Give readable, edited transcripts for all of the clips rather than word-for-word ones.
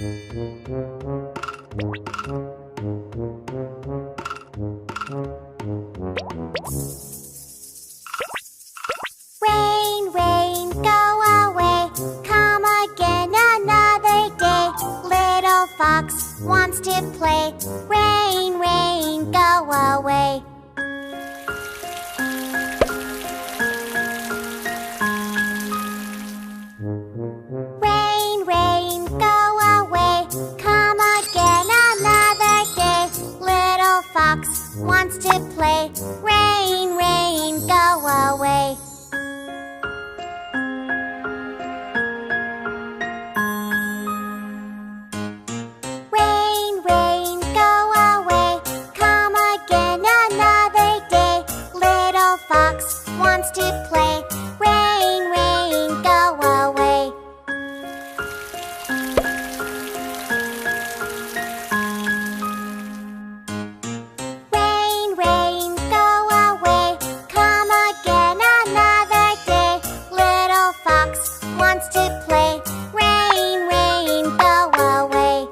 Rain, rain, go away. Come again another day. Little fox wants to play. Rain, rain, go away. Rain, rain, go away. Come again another day. Little fox wants to play. Rain, rain, go away. Rain, rain, go away. Come again another day. Little fox wants to play. Rain, rain, go away. Rain, rain, go away. Come again another day. Little fox wants to play. Rain, rain, go away.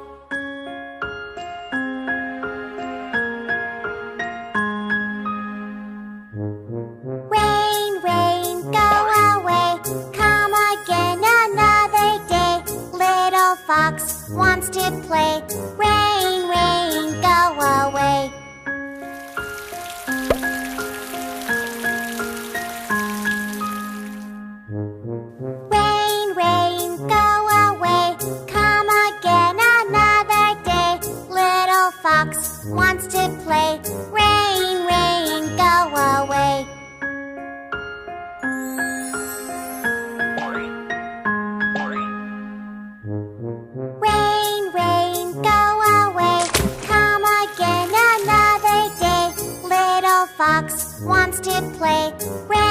Rain, rain, go away. Come again another day. Little fox wants to play. Rain, rain, go away. Rain, rain, go away. Come again another day. Little fox wants to play. Rain, rain, go away. Rain, rain, go away. Come again another day. Little fox wants to play. Rain,